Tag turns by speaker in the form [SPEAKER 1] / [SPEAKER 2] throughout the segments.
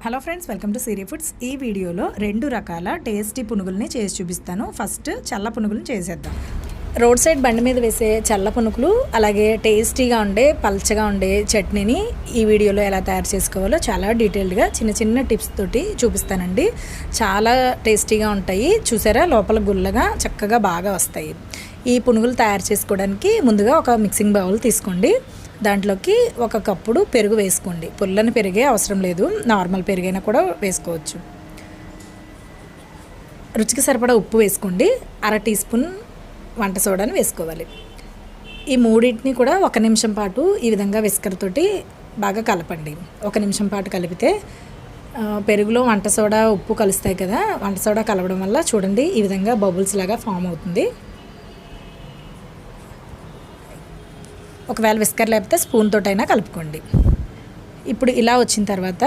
[SPEAKER 1] Hello friends, welcome to Siri foods. ఈ వీడియోలో 2 రకాల టేస్టీ పునుగుల్ని చేసి చూపిస్తాను. ఫస్ట్ చల్ల పునుగులను చేసేద్దాం. రోడ్ సైడ్ బండి మీద వేసే చల్ల పునుగులు, అలాగే టేస్టీగా ఉండే పల్చగా ఉండే చట్నీని ఈ వీడియోలో ఎలా తయారు చేసుకోవాలో చాలా డీటెయిల్డ్గా చిన్న చిన్న టిప్స్ తోటి చూపిస్తానండి. చాలా టేస్టీగా ఉంటాయి. చూసారా, లోపల గుల్లగా చక్కగా బాగా వస్తాయి. ఈ పునుగులు తయారు చేసుకోవడానికి ముందుగా ఒక మిక్సింగ్ బౌల్ తీసుకోండి. దాంట్లోకి 1 కప్పుడు పెరుగు వేసుకోండి. పుల్లని పెరిగే అవసరం లేదు, నార్మల్ పెరుగైనా కూడా వేసుకోవచ్చు. రుచికి సరిపడా ఉప్పు వేసుకోండి. 1/2 టీ స్పూన్ వంట సోడాని వేసుకోవాలి. ఈ మూడింటిని కూడా 1 నిమిషం పాటు ఈ విధంగా విస్కర్ తోటి బాగా కలపండి. 1 నిమిషం పాటు కలిపితే పెరుగులో వంట సోడా ఉప్పు కలుస్తాయి కదా, వంట సోడా కలవడం వల్ల చూడండి ఈ విధంగా బబుల్స్ లాగా ఫామ్ అవుతుంది. ఒకవేళ విస్కర్ లేకపోతే స్పూన్ తోటైనా కలుపుకోండి. ఇప్పుడు ఇలా వచ్చిన తర్వాత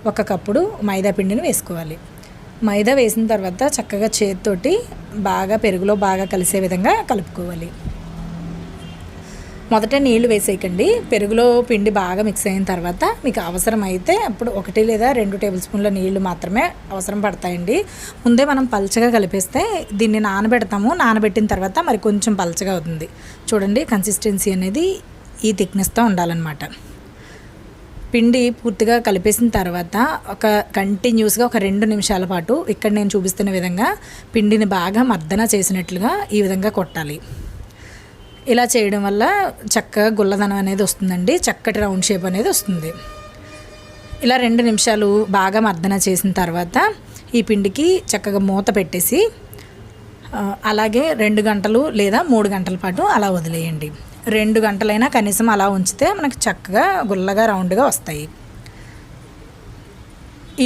[SPEAKER 1] 1 కప్పుడు మైదా పిండిని వేసుకోవాలి. మైదా వేసిన తర్వాత చక్కగా చేతితోటి బాగా పెరుగులో బాగా కలిసే విధంగా కలుపుకోవాలి. మొదట నీళ్లు వేసేయకండి. పెరుగులో పిండి బాగా మిక్స్ అయిన తర్వాత మీకు అవసరమైతే అప్పుడు 1 లేదా 2 టేబుల్ స్పూన్ల నీళ్లు మాత్రమే అవసరం పడతాయండి. ముందే మనం పల్చగా కలిపేస్తే దీన్ని నానబెడతాము. నానబెట్టిన తర్వాత మరి కొంచెం పల్చగా అవుతుంది. చూడండి, కన్సిస్టెన్సీ అనేది ఈ థిక్నెస్తో ఉండాలన్నమాట. పిండి పూర్తిగా కలిపేసిన తర్వాత కంటిన్యూస్గా ఒక 2 నిమిషాల పాటు ఇక్కడ నేను చూపిస్తున్న విధంగా పిండిని బాగా మర్దన చేసినట్లుగా ఈ విధంగా కొట్టాలి. ఇలా చేయడం వల్ల చక్కగా గుల్లదనం అనేది వస్తుందండి. చక్కటి రౌండ్ షేప్ అనేది వస్తుంది. ఇలా 2 నిమిషాలు బాగా మర్దన చేసిన తర్వాత ఈ పిండికి చక్కగా మూత పెట్టేసి అలాగే 2 గంటలు లేదా 3 గంటల పాటు అలా వదిలేయండి. 2 గంటలైనా కనీసం అలా ఉంచితే మనకి చక్కగా గుల్లగా రౌండ్గా వస్తాయి.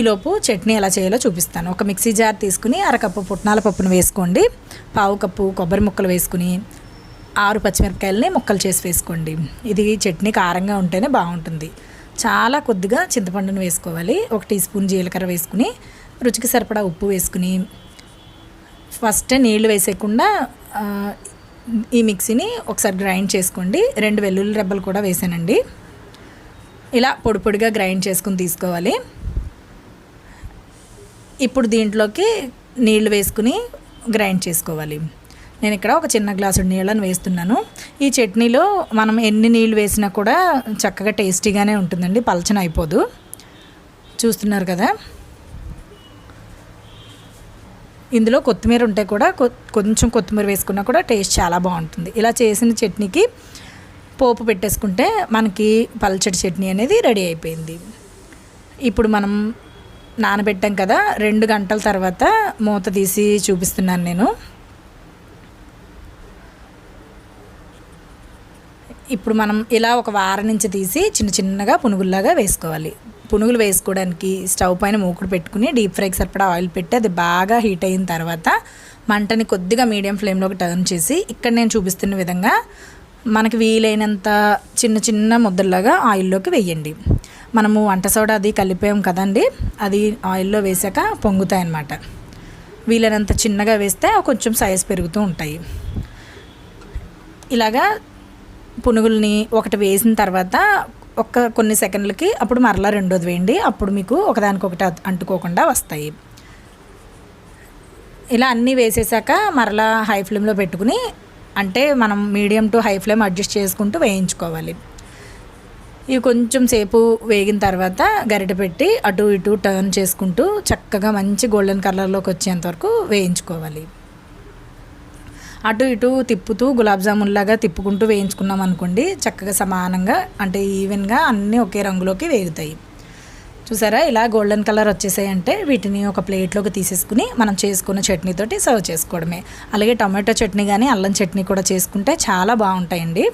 [SPEAKER 1] ఈలోపు చట్నీ ఎలా చేయాలో చూపిస్తాను. ఒక మిక్సీ జార్ తీసుకుని 1/2 కప్పు పుట్నాల పప్పును వేసుకోండి. 1/2 కప్పు కొబ్బరి ముక్కలు వేసుకుని 6 పచ్చిమిరపకాయలని ముక్కలు చేసి వేసుకోండి. ఇది చట్నీ కారంగా ఉంటేనే బాగుంటుంది. చాలా కొద్దిగా చింతపండును వేసుకోవాలి. 1 టీ స్పూన్ జీలకర్ర వేసుకుని రుచికి సరిపడా ఉప్పు వేసుకుని ఫస్ట్ నీళ్లు వేసేయకుండా ఈ మిక్సీని ఒకసారి గ్రైండ్ చేసుకోండి. 2 వెల్లుల్లి రెబ్బలు కూడా వేసానండి. ఇలా పొడి పొడిగా గ్రైండ్ చేసుకుని తీసుకోవాలి. ఇప్పుడు దీంట్లోకి నీళ్లు వేసుకుని గ్రైండ్ చేసుకోవాలి. నేను ఇక్కడ ఒక చిన్న గ్లాసు నీళ్ళని వేస్తున్నాను. ఈ చట్నీలో మనం ఎన్ని నీళ్ళు వేసినా కూడా చక్కగా టేస్టీగానే ఉంటుందండి, పలచన అయిపోదు. చూస్తున్నారు కదా, ఇందులో కొత్తిమీర ఉంటే కూడా కొంచెం కొత్తిమీర వేసుకున్నా కూడా టేస్ట్ చాలా బాగుంటుంది. ఇలా చేసిన చట్నీకి పోపు పెట్టేసుకుంటే మనకి పల్చటి చట్నీ అనేది రెడీ అయిపోయింది. ఇప్పుడు మనం నానబెట్టాం కదా, 2 గంటల తర్వాత మూత తీసి చూపిస్తున్నాను నేను. ఇప్పుడు మనం ఇలా ఒక వారం నుంచి తీసి చిన్న చిన్నగా పునుగుల్లాగా వేసుకోవాలి. పునుగులు వేసుకోవడానికి స్టవ్ పైన మూకుడు పెట్టుకుని డీప్ ఫ్రైకి సరిపడా ఆయిల్ పెట్టి అది బాగా హీట్ అయిన తర్వాత మంటని కొద్దిగా మీడియం ఫ్లేమ్లోకి టర్న్ చేసి ఇక్కడ నేను చూపిస్తున్న విధంగా మనకి వీలైనంత చిన్న చిన్న ముద్దల్లాగా ఆయిల్లోకి వేయండి. మనము వంట సోడా అది కలిపాం కదండి, అది ఆయిల్లో వేసాక పొంగుతాయి అన్నమాట. వీలైనంత చిన్నగా వేస్తే కొంచెం సైజ్ పెరుగుతూ ఉంటాయి. ఇలాగా పునుగుల్ని ఒకటి వేసిన తర్వాత కొన్ని సెకండ్లకి అప్పుడు మరలా రెండోది వేయండి. అప్పుడు మీకు ఒకదానికొకటి అంటుకోకుండా వస్తాయి. ఇలా అన్నీ వేసేసాక మరలా హై ఫ్లేమ్లో పెట్టుకుని, అంటే మనం medium to high flame adjust చేసుకుంటూ వేయించుకోవాలి. ఇవి కొంచెం సేపు వేగిన తర్వాత గరిటె పెట్టి అటు ఇటు టర్న్ చేసుకుంటూ చక్కగా మంచి గోల్డెన్ కలర్లోకి వచ్చేంత వరకు వేయించుకోవాలి. అటు ఇటు తిప్పుతూ గులాబ్ జామున్లాగా తిప్పుకుంటూ వేయించుకున్నాం అనుకోండి, చక్కగా సమానంగా అంటే ఈవెన్గా అన్నీ ఒకే రంగులోకి వేగుతాయి. చూసారా, ఇలా గోల్డెన్ కలర్ వచ్చేసాయంటే వీటిని ఒక ప్లేట్లోకి తీసేసుకుని మనం చేసుకున్న చట్నీతోటి సర్వ్ చేసుకోవడమే. అలాగే టమాటో చట్నీ కానీ అల్లం చట్నీ కూడా చేసుకుంటే చాలా బాగుంటాయండి.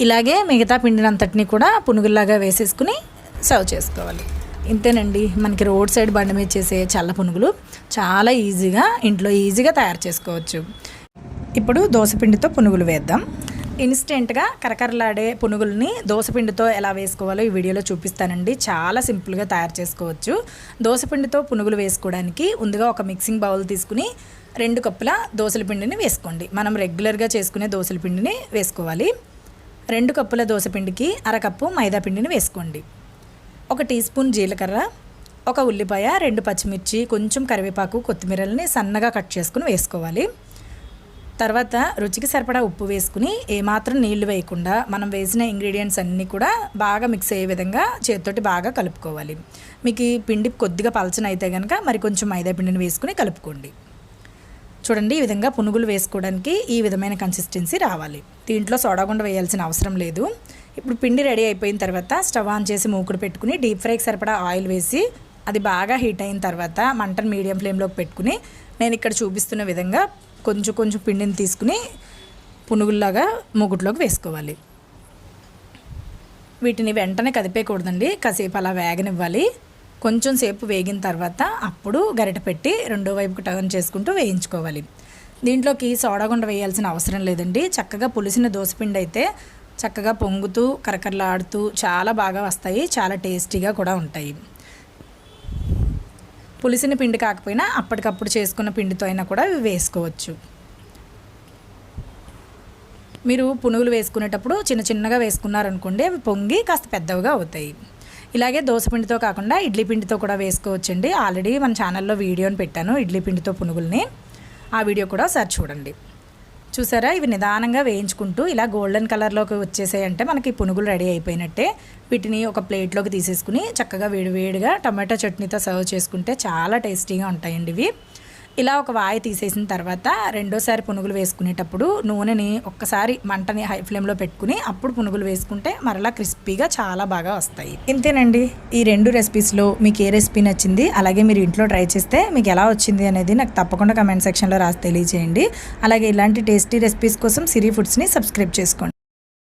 [SPEAKER 1] ఇలాగే మిగతా పిండినంతటిని కూడా పునుగుల్లాగా వేసేసుకుని సర్వ్ చేసుకోవాలి. ఇంతేనండి, మనకి రోడ్ సైడ్ బండి మీద చేసే చల్ల పునుగులు చాలా ఇంట్లో ఈజీగా తయారు చేసుకోవచ్చు. ఇప్పుడు దోసపిండితో పునుగులు వేద్దాం. ఇన్స్టెంట్గా కరకరలాడే పునుగుల్ని దోసపిండితో ఎలా వేసుకోవాలో ఈ వీడియోలో చూపిస్తానండి. చాలా సింపుల్గా తయారు చేసుకోవచ్చు. దోసపిండితో పునుగులు వేసుకోవడానికి ముందుగా ఒక మిక్సింగ్ బౌల్ తీసుకుని 2 కప్పుల దోసల పిండిని వేసుకోండి. మనం రెగ్యులర్గా చేసుకునే దోసల పిండిని వేసుకోవాలి. 2 కప్పుల దోసపిండికి 1/2 కప్పు మైదా పిండిని వేసుకోండి. 1 టీ స్పూన్ జీలకర్ర, 1 ఉల్లిపాయ, 2 పచ్చిమిర్చి, కొంచెం కరివేపాకు, కొత్తిమీరలని సన్నగా కట్ చేసుకుని వేసుకోవాలి. తర్వాత రుచికి సరిపడా ఉప్పు వేసుకుని ఏమాత్రం నీళ్లు వేయకుండా మనం వేసిన ఇంగ్రీడియంట్స్ అన్నీ కూడా బాగా మిక్స్ అయ్యే విధంగా చేతితోటి బాగా కలుపుకోవాలి. మీకు ఈ పిండి కొద్దిగా పలచన అయితే కనుక మరి కొంచెం మైదా పిండిని వేసుకుని కలుపుకోండి. చూడండి, ఈ విధంగా పునుగులు వేసుకోవడానికి ఈ విధమైన కన్సిస్టెన్సీ రావాలి. దీంట్లో సోడా గుండ వేయాల్సిన అవసరం లేదు. ఇప్పుడు పిండి రెడీ అయిపోయిన తర్వాత స్టవ్ ఆన్ చేసి మూకుడు పెట్టుకుని డీప్ ఫ్రైకి సరిపడా ఆయిల్ వేసి అది బాగా హీట్ అయిన తర్వాత మంటను మీడియం ఫ్లేమ్లోకి పెట్టుకుని నేను ఇక్కడ చూపిస్తున్న విధంగా కొంచెం పిండిని తీసుకుని పునుగుల్లాగా మూకుట్లోకి వేసుకోవాలి. వీటిని వెంటనే కదిపేయకూడదండి, కాసేపు అలా వేగనివ్వాలి. కొంచెం సేపు వేగిన తర్వాత అప్పుడు గరిటె పెట్టి రెండో వైపుకు టర్న్ చేసుకుంటూ వేయించుకోవాలి. దీంట్లోకి సోడా గుండ వేయాల్సిన అవసరం లేదండి. చక్కగా పులిసిన దోసపిండి అయితే చక్కగా పొంగుతూ కరకరలాడుతూ చాలా బాగా వస్తాయి, చాలా టేస్టీగా కూడా ఉంటాయి. పులిసిన పిండి కాకపోయినా అప్పటికప్పుడు చేసుకున్న పిండితో అయినా కూడా ఇవి వేసుకోవచ్చు. మీరు పునుగులు వేసుకునేటప్పుడు చిన్నగా వేసుకున్నారనుకోండి, అవి పొంగి కాస్త పెద్దవిగా అవుతాయి. ఇలాగే దోశ పిండితో కాకుండా ఇడ్లీ పిండితో కూడా వేసుకోవచ్చండి. ఆల్రెడీ మన ఛానల్లో వీడియోని పెట్టాను ఇడ్లీ పిండితో పునుగుల్ని, ఆ వీడియో కూడా ఒకసారి చూడండి. చూసారా, ఇవి నిదానంగా వేయించుకుంటూ ఇలా గోల్డెన్ కలర్లోకి వచ్చేసాయంటే మనకి పునుగులు రెడీ అయిపోయినట్టే. వీటిని ఒక ప్లేట్లోకి తీసేసుకుని చక్కగా వేడివేడిగా టమాటో చట్నీతో సర్వ్ చేసుకుంటే చాలా టేస్టీగా ఉంటాయండి ఇవి. ఇలా ఒక వాయి తీసేసిన తర్వాత రెండోసారి పునుగులు వేసుకునేటప్పుడు నూనెని ఒక్కసారి మంటని హై ఫ్లేమ్లో పెట్టుకుని అప్పుడు పునుగులు వేసుకుంటే మరలా క్రిస్పీగా చాలా బాగా వస్తాయి. ఇంతేనండి, ఈ 2 రెసిపీస్లో మీకు ఏ రెసిపీ నచ్చింది, అలాగే మీరు ఇంట్లో ట్రై చేస్తే మీకు ఎలా వచ్చింది అనేది నాకు తప్పకుండా కమెంట్ సెక్షన్లో రాసి తెలియజేయండి. అలాగే ఇలాంటి టేస్టీ రెసిపీస్ కోసం సిరి ఫుడ్స్ని సబ్స్క్రైబ్ చేసుకోండి.